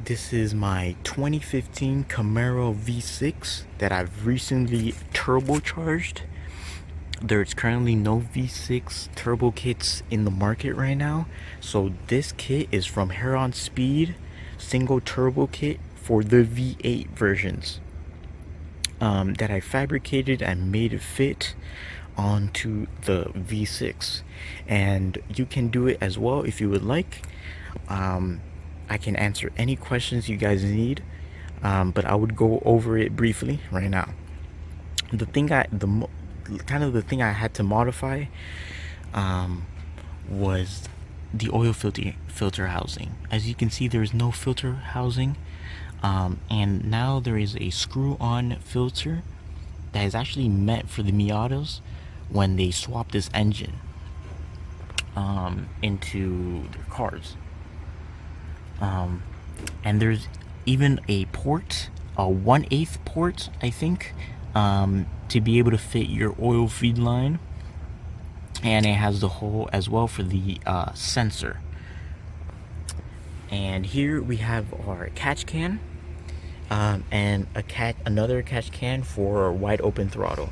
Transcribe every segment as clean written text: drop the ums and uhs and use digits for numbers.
This is my 2015 Camaro V6 that I've recently turbocharged. There's currently no V6 turbo kits in the market right now, so this kit is from Heron Speed single turbo kit for the V8 versions that I fabricated and made it fit onto the V6, and you can do it as well if you would like. I can answer any questions you guys need, but I would go over it briefly right now. The thing I had to modify was the oil filter housing. As you can see, there is no filter housing, and now there is a screw-on filter that is actually meant for the Miatas when they swap this engine into their cars. And there's even a port, a 1/8 port, I think, to be able to fit your oil feed line, and it has the hole as well for the sensor. And here we have our catch can, and another catch can for wide open throttle.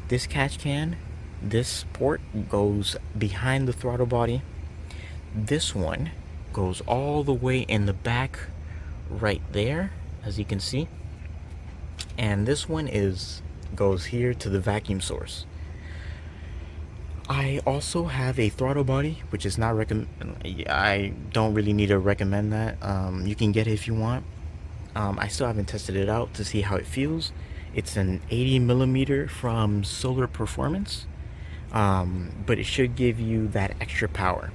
This catch can, this port goes behind the throttle body. This one goes all the way in the back right there, as you can see, and this one goes here to the vacuum source. I also have a throttle body, which is not I don't really need to recommend that. You can get it if you want. I still haven't tested it out to see how it feels. It's an 80mm from Solar Performance, but it should give you that extra power.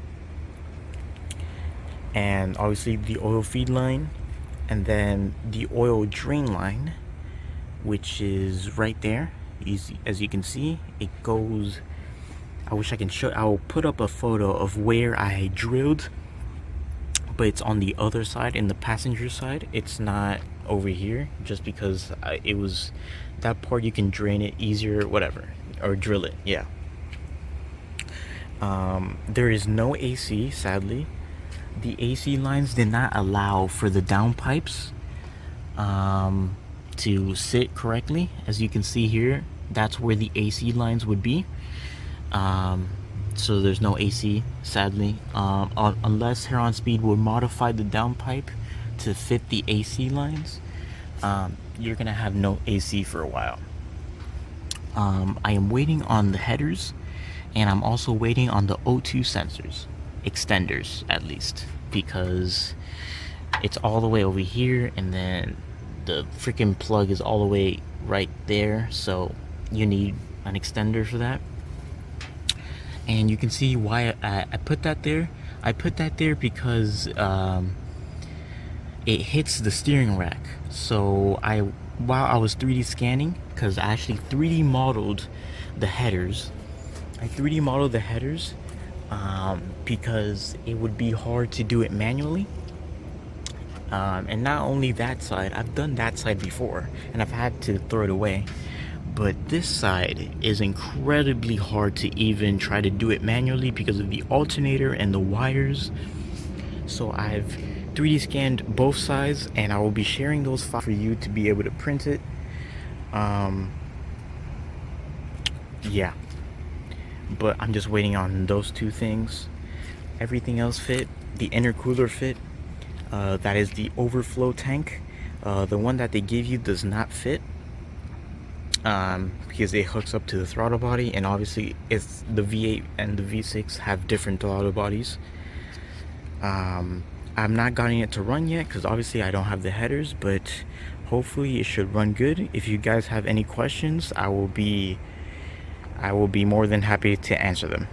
And obviously the oil feed line, and then the oil drain line, which is right there. As you can see, it goes, I wish I can show, I'll put up a photo of where I drilled, but it's on the other side, in the passenger side. It's not over here, just because it was that part. You can drain it easier, whatever, or drill it. Yeah. There is no AC, sadly. The AC lines did not allow for the downpipes to sit correctly. As you can see here, that's where the AC lines would be. So there's no AC, sadly, unless Heron Speed would modify the downpipe to fit the AC lines. You're gonna have no AC for a while. I am waiting on the headers, and I'm also waiting on the O2 sensors. Extenders, at least, because it's all the way over here, and then the freaking plug is all the way right there, so you need an extender for that. And you can see why I put that there. I put that there because it hits the steering rack. So while I was 3D scanning, because I actually 3D modeled the headers. I 3D modeled the headers because it would be hard to do it manually. And not only that side, I've done that side before and I've had to throw it away, but this side is incredibly hard to even try to do it manually because of the alternator and the wires. So I've 3D scanned both sides, and I will be sharing those files for you to be able to print it. Yeah, but I'm just waiting on those two things. Everything else fit. The intercooler fit. That is the overflow tank. The one that they give you does not fit, because it hooks up to the throttle body, and obviously it's the V8 and the V6 have different throttle bodies. I'm not getting it to run yet because obviously I don't have the headers, but hopefully it should run good. If you guys have any questions, I will be more than happy to answer them.